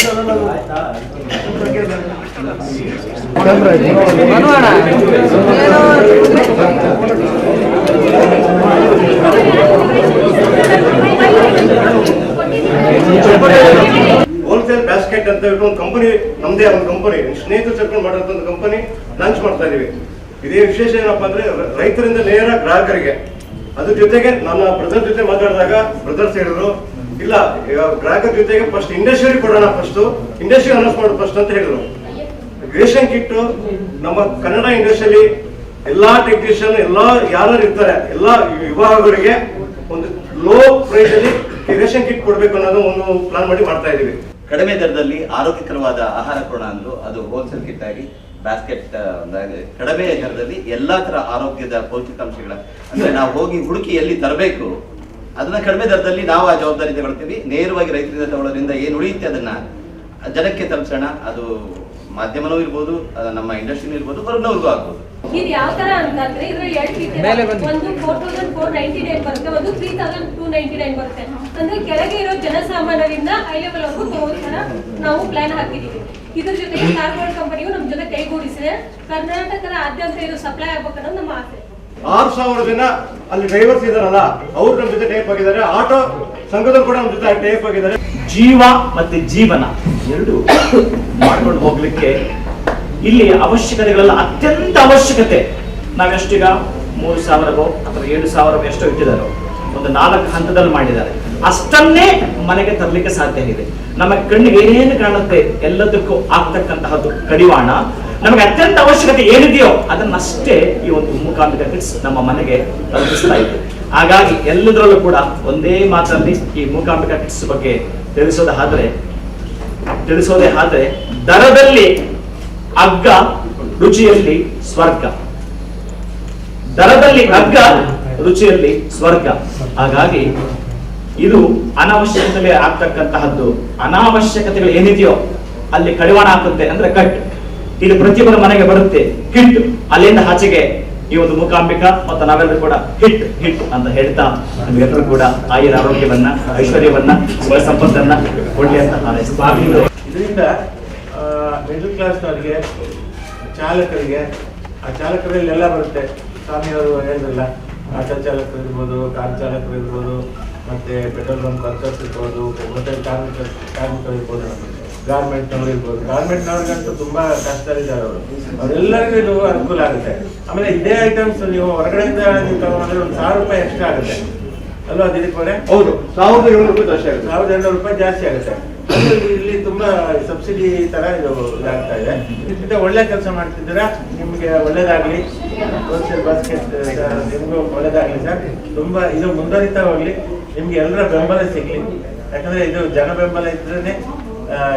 Wholesale basket ಅಂತ ಹೇಳ್ಬಿಟ್ಟು ಒಂದು ಕಂಪನಿ, ನಮ್ದೇ ಒಂದು ಕಂಪನಿ, ಸ್ನೇಹಿತರು ಸೇರ್ಕೊಂಡು ಮಾಡೋಂಥ ಒಂದು ಕಂಪನಿ ಲಾಂಚ್ ಮಾಡ್ತಾ ಇದೀವಿ. ಇದೇ ವಿಶೇಷ ಏನಪ್ಪಾ ಅಂದ್ರೆ ರೈತರಿಂದ ನೇರ ಗ್ರಾಹಕರಿಗೆ. ಅದ್ರ ಜೊತೆಗೆ ನನ್ನ ಬ್ರದರ್ ಜೊತೆ ಮಾತಾಡಿದಾಗ ಬ್ರದರ್ಸ್ ಹೇಳಿದ್ರು, ಇಲ್ಲ ಗ್ರಾಹಕರ ಜೊತೆಗೆ ಫಸ್ಟ್ ಇಂಡಸ್ಟ್ರಿ ಕೊಡೋಣ, ಫಸ್ಟ್ ಇಂಡಸ್ಟ್ರಿ ಅನೌನ್ಸ್ ಮಾಡೋದು ಫಸ್ಟ್ ಅಂತ ಹೇಳಿದ್ರು. ರೇಷನ್ ಕಿಟ್ ನಮ್ಮ ಕನ್ನಡ ಇಂಡಸ್ಟ್ರಿಯಲ್ಲಿ ಎಲ್ಲಾ ಟೆಕ್ನಿಷಿಯನ್ ಎಲ್ಲಾ ಯಾರು ಇರ್ತಾರೆ ಎಲ್ಲಾ ವಿಭಾಗಗಳಿಗೆ ಒಂದು ಲೋ ಪ್ರೈಸ್ ಅಲ್ಲಿ ರೇಷನ್ ಕಿಟ್ ಕೊಡ್ಬೇಕು ಅನ್ನೋದು ಒಂದು ಪ್ಲಾನ್ ಮಾಡಿ ಮಾಡ್ತಾ ಇದೀವಿ. ಕಡಿಮೆ ದರದಲ್ಲಿ ಆರೋಗ್ಯಕರವಾದ ಆಹಾರ ಕೊಡ ಅಂದ್ರು ಅದು ಹೋಲ್ಸೇಲ್ ಕಿಟ್ ಆಗಿ ಬ್ಯಾಸ್ಕೆಟ್ ಕಡಿಮೆ ದರದಲ್ಲಿ ಎಲ್ಲಾ ತರ ಆರೋಗ್ಯದ ಪೌಷ್ಟಿಕಾಂಶಗಳ ಅಂದ್ರೆ ನಾವು ಹೋಗಿ ಹುಡುಕಿ ಎಲ್ಲಿ ತರಬೇಕು ಅದನ್ನ ಕಡಿಮೆ ದರದಲ್ಲಿ ನಾವು ಆ ಜವಾಬ್ದಾರಿ ತಗೊಳ್ತೀವಿ. ನೇರವಾಗಿ ರೈತರಿಂದ ತಗೊಳ್ಳೋದ್ರಿಂದ ಏನು ಉಳಿಯುತ್ತೆ ಅದನ್ನ ಜನಕ್ಕೆ ತಲುಪಿಸೋಣ. ಅದು ಮಾಧ್ಯಮನೂ ಇರ್ಬೋದು, ನಮ್ಮ ಇಂಡಸ್ಟ್ರಿನೂ ಇರ್ಬೋದು, ಹೊರನವ್ರಿಗೂ ಆಗ್ಬೋದು. ಇದು ಯಾವ ತರ ಅಂತಂದ್ರೆ ಇದ್ರಲ್ಲಿ 2 ಕಿಟ್ ಒಂದು 4499 ಬರುತ್ತೆ, ಒಂದು 3299 ಬರುತ್ತೆ. ಅಂದ್ರೆ ಕೆಳಗೆ ಇರೋ ಜನಸಾಮಾನ್ಯರಿಂದ ಹೈ ಲೆವೆಲ್ ವರೆಗೂ ತಗೋತರ ನಾವು ಪ್ಲಾನ್ ಹಾಕಿದೀವಿ. ಇದ್ರ ಜೊತೆಗೆ ಕಾರ್ಪೊರೇಟ್ ಕಂಪನಿಯು ನಮ್ಮ ಜೊತೆ ಕೈಗೂಡಿಸಿದೆ. ಕರ್ನಾಟಕದ ಆದ್ಯಂತ ಇದು ಸಪ್ಲೈ ಆಗ್ಬೇಕನ್ನೋದು ನಮ್ಮ ಆಸೆ. 6000 ಜನ ಅಲ್ಲಿ ಡ್ರೈವರ್ಸ್ ಇದಾರಲ್ಲ, ಅವ್ರು ನಮ್ಮ ಜೊತೆ ಟೈಪ್ ಆಗಿದ್ದಾರೆ. ಆಟೋ ಸಂಘದವ್ರು ಕೂಡ ನಮ್ಮ ಜೊತೆ ಟೈಪ್ ಆಗಿದ್ದಾರೆ. ಜೀವ ಮತ್ತೆ ಜೀವನ ಎರಡು ಮಾಡ್ಕೊಂಡು ಹೋಗ್ಲಿಕ್ಕೆ ಇಲ್ಲಿ ಅವಶ್ಯಕತೆಗಳೆಲ್ಲ ಅತ್ಯಂತ ಅವಶ್ಯಕತೆ. ನಾವೆಷ್ಟೀಗ 3000 ಅಥವಾ 7000 ಎಷ್ಟೋ ಇಟ್ಟಿದ್ದಾರೋ ಒಂದು 4 ಹಂತದಲ್ಲಿ ಮಾಡಿದ್ದಾರೆ. ಅಷ್ಟನ್ನೇ ಮನೆಗೆ ತರಲಿಕ್ಕೆ ಸಾಧ್ಯ ಇದೆ. ನಮ್ಮ ಕಣ್ಣಿಗೆ ಏನೇನು ಕಾಣುತ್ತೆ ಎಲ್ಲದಕ್ಕೂ ಆಗ್ತಕ್ಕಂತಹದ್ದು ಕಡಿವಾಣ. ನಮಗೆ ಅತ್ಯಂತ ಅವಶ್ಯಕತೆ ಏನಿದೆಯೋ ಅದನ್ನಷ್ಟೇ ಈ ಒಂದು ಮೂಕಾಂಬಿಕಾ ಕಿಟ್ಸ್ ನಮ್ಮ ಮನೆಗೆ ತಲುಪಿಸ್ತಾ ಇದೆ. ಹಾಗಾಗಿ ಎಲ್ಲದರಲ್ಲೂ ಕೂಡ ಒಂದೇ ಮಾತಲ್ಲಿ ಈ ಮೂಕಾಂಬಿಕಾ ಕಿಟ್ಸ್ ಬಗ್ಗೆ ತಿಳಿಸೋದೇ ಆದ್ರೆ ದರದಲ್ಲಿ ಅಗ್ಗ, ರುಚಿಯಲ್ಲಿ ಸ್ವರ್ಗ. ದರದಲ್ಲಿ ಅಗ್ಗ, ರುಚಿಯಲ್ಲಿ ಸ್ವರ್ಗ. ಹಾಗಾಗಿ ಇದು ಅನಾವಶ್ಯಕತೆ ಆಗ್ತಕ್ಕಂತಹದ್ದು. ಅನಾವಶ್ಯಕತೆಗಳು ಏನಿದೆಯೋ ಅಲ್ಲಿ ಕಡಿವಾಣ ಹಾಕುತ್ತೆ ಅಂದ್ರೆ ಕಟ್. ಇದು ಪ್ರತಿಯೊಬ್ಬರ ಮನೆಗೆ ಬರುತ್ತೆ ಕಿಟ್. ಅಲ್ಲಿಂದ ಆಚೆಗೆ ಈ ಒಂದು ಮೂಕಾಂಬಿಕಾ ಮತ್ತು ನಾವೆಲ್ಲರೂ ಕೂಡ ಹಿಟ್ ಹಿಟ್ ಅಂತ ಹೇಳ್ತಾ ನಮಗೆಲ್ಲರೂ ಕೂಡ ಆಯುರ ಆರೋಗ್ಯವನ್ನ, ಐಶ್ವರ್ಯವನ್ನ, ಸುಖ ಸಂಪತ್ತನ್ನ ಕೊಡ್ಲಿ ಅಂತ ಹಾರೈಸ್ತೀವಿ. ಇದರಿಂದ ಮಿಡಲ್ ಕ್ಲಾಸ್ನವರಿಗೆ, ಚಾಲಕರಿಗೆ, ಆ ಚಾಲಕರಲ್ಲಿ ಎಲ್ಲ ಬರುತ್ತೆ. ಸ್ವಾಮಿಯವರು ಹೇಳಿದ್ರಲ್ಲ, ಆಟೋ ಚಾಲಕರು ಇರ್ಬೋದು, ಕಾರ್ ಚಾಲಕರು ಇರ್ಬೋದು, ಮತ್ತೆ ಪೆಟ್ರೋಲ್ ಬಂಕ್ ವರ್ಕರ್ಸ್ ಇರ್ಬೋದು, ಹೋಟೆಲ್ ಕಾರ್ಮಿಕರು ಇರ್ಬೋದು, ಗಾರ್ಮೆಂಟ್ನವ್ರು ಇರ್ಬೋದು. ಗಾರ್ಮೆಂಟ್ನವ್ರಿಗಂತೂ ತುಂಬಾ ಕಷ್ಟದಲ್ಲಿದ್ದಾರೆ ಅವರು. ಅವರೆಲ್ಲರಿಗೂ ಇದು ಅನುಕೂಲ ಆಗುತ್ತೆ. ಆಮೇಲೆ ಇದೇ ಐಟಮ್ಸ್ ನೀವು ಹೊರಗಡೆಯಿಂದ ನೀವು ತಗೊಂಡ್ರೆ ಒಂದು 1000 ರೂಪಾಯಿ ಎಕ್ಸ್ಟ್ರಾ ಆಗುತ್ತೆ ಅಲ್ವಾ ದಿಲೀಪ್ ಅವರೇ? ಹೌದು, 1700 ರೂಪಾಯಿ ಜಾಸ್ತಿ ಆಗುತ್ತೆ. 1200 ರೂಪಾಯಿ ಜಾಸ್ತಿ ಆಗುತ್ತೆ. ಇಲ್ಲಿ ತುಂಬಾ ಸಬ್ಸಿಡಿ ತರ ಇದು ಇದಾಗ್ತಾ ಇದೆ. ಮತ್ತೆ ಒಳ್ಳೆ ಕೆಲಸ ಮಾಡ್ತಿದ್ದೀರಾ, ನಿಮ್ಗೆ ಒಳ್ಳೇದಾಗ್ಲಿ. ಹೋಲ್ಸೇಲ್ ಬಾಸ್ಕೆಟ್ ನಿಮ್ಗೂ ಒಳ್ಳೇದಾಗ್ಲಿ ಸರ್. ತುಂಬಾ ಇದು ಮುಂದುವರಿತಾ ಹೋಗ್ಲಿ, ನಿಮ್ಗೆ ಎಲ್ಲರ ಬೆಂಬಲ ಸಿಗ್ಲಿ. ಯಾಕಂದ್ರೆ ಇದು ಜನ ಬೆಂಬಲ ಇದ್ರೇನೆ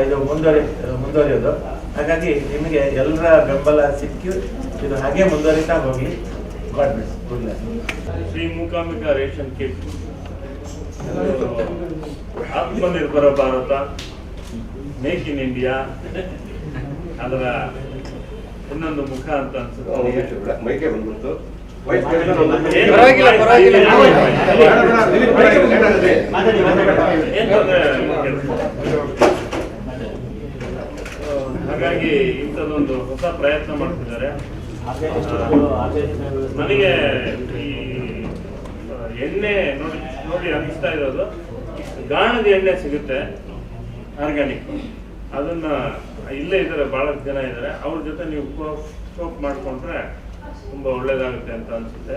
ಇದು ಮುಂದುವರಿಯೋದು. ಹಾಗಾಗಿ ನಿಮಗೆ ಎಲ್ಲರ ಬೆಂಬಲ ಸಿಕ್ಕಿ ಇದು ಹಾಗೆ ಮುಂದುವರಿತಾ ಹೋಗ್ಲಿ. Shri Mookambika ration kit Atmanirbhar Bharat, make in India ಅದರ ಇನ್ನೊಂದು ಮುಖ ಅಂತ ಅನ್ಸುತ್ತೆ. ಮೈಕೆ ಬಂದ್ಬಿಡ್ತು. ಹಾಗಾಗಿ ಇಂಥದ್ದೊಂದು ಹೊಸ ಪ್ರಯತ್ನ ಮಾಡ್ತಿದ್ದಾರೆ. ನನಗೆ ಈ ಎಣ್ಣೆ ನೋಡಿ ಅನಿಸ್ತಾ ಇರೋದು, ಗಾಣದ ಎಣ್ಣೆ ಸಿಗುತ್ತೆ ಆರ್ಗ್ಯಾನಿಕ್. ಅದನ್ನ ಇಲ್ಲೇ ಇದ್ದಾರೆ, ಬಹಳಷ್ಟು ಜನ ಇದ್ದಾರೆ. ಅವ್ರ ಜೊತೆ ನೀವು ಸೋಪ್ ಮಾಡ್ಕೊಂಡ್ರೆ ತುಂಬಾ ಒಳ್ಳೇದಾಗುತ್ತೆ ಅಂತ ಅನ್ಸುತ್ತೆ.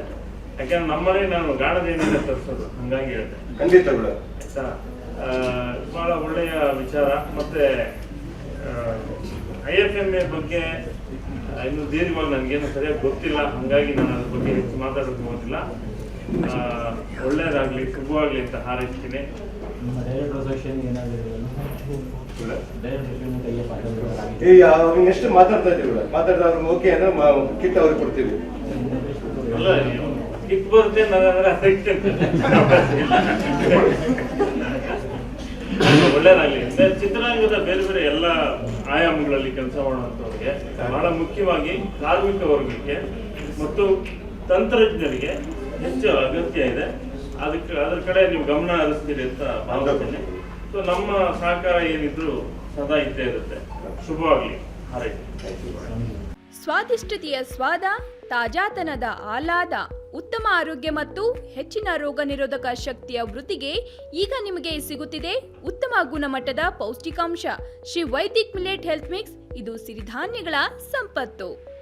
ಯಾಕಂದ್ರೆ ನಮ್ಮನೆ ನಾನು ಗಾಣದ ಎಣ್ಣೆ ತರಿಸೋದು, ಹಂಗಾಗಿ ಹೇಳಿದೆ. ಖಂಡಿತ ಆಯ್ತಾ? ಬಹಳ ಒಳ್ಳೆಯ ವಿಚಾರ. ಮತ್ತೆ IFMA ಬಗ್ಗೆ ಇನ್ನು ದೀರ್ಘವಾಗಿ ನನಗೇನು ಸರಿಯಾಗಿ ಗೊತ್ತಿಲ್ಲ, ಹಂಗಾಗಿ ನಾನು ಅದ್ರ ಬಗ್ಗೆ ಹೆಚ್ಚು ಮಾತಾಡೋದು ಹೋಗಿಲ್ಲ. ಒಳ್ಳೇದಾಗ್ಲಿ, ಶುಭವಾಗ್ಲಿ ಅಂತ ಹಾರೈಸ್ತೀನಿ. ಎಷ್ಟು ಮಾತಾಡ್ತಾ ಇದ್ದೀವಿ, ಮಾತಾಡಿದವ್ರು ಓಕೆ ಅಂದ್ರೆ ಕಿಟ್ ಅವ್ರಿಗೆ ಕೊಡ್ತೀವಿ. ಕಿಟ್ ಬರುತ್ತೆ ಒಳ್ಳೇದಾಗ್ಲಿ. ಚಿತ್ರರಂಗದ ಬೇರೆ ಬೇರೆ ಎಲ್ಲ ಆಯಾಮಗಳಲ್ಲಿ ಕೆಲಸ ಮಾಡುವಂತವ್ರಿಗೆ, ಬಹಳ ಮುಖ್ಯವಾಗಿ ಕಾರ್ಮಿಕ ವರ್ಗಕ್ಕೆ ಮತ್ತು ತಂತ್ರಜ್ಞರಿಗೆ ಹೆಚ್ಚು ಅಗತ್ಯ ಇದೆ. ಅದರ ಕಡೆ ನೀವು ಗಮನ ಹರಿಸ್ತೀರಿ ಅಂತ ಭಾವಿಸ್ತೇನೆ. ಸೊ ನಮ್ಮ ಸಹಕಾರ ಏನಿದ್ರು ಸದಾ ಇದ್ದೇ ಇರುತ್ತೆ. ಶುಭವಾಗ್ಲಿ. ಹಾರೈಕೆ. ಸ್ವಾದಿಷ್ಟತೆಯ ಸ್ವಾದ, ತಾಜಾತನದ ಆಹ್ಲಾದ, ಉತ್ತಮ ಆರೋಗ್ಯ ಮತ್ತು ಹೆಚ್ಚಿನ ರೋಗ ನಿರೋಧಕ ಶಕ್ತಿಯ ವೃದ್ಧಿಗೆ ಈಗ ನಿಮಗೆ ಸಿಗುತ್ತಿದೆ ಉತ್ತಮ ಗುಣಮಟ್ಟದ ಪೌಷ್ಟಿಕಾಂಶ. Shri Vaidik millet health mix, ಇದು ಸಿರಿಧಾನ್ಯಗಳ ಸಂಪತ್ತು.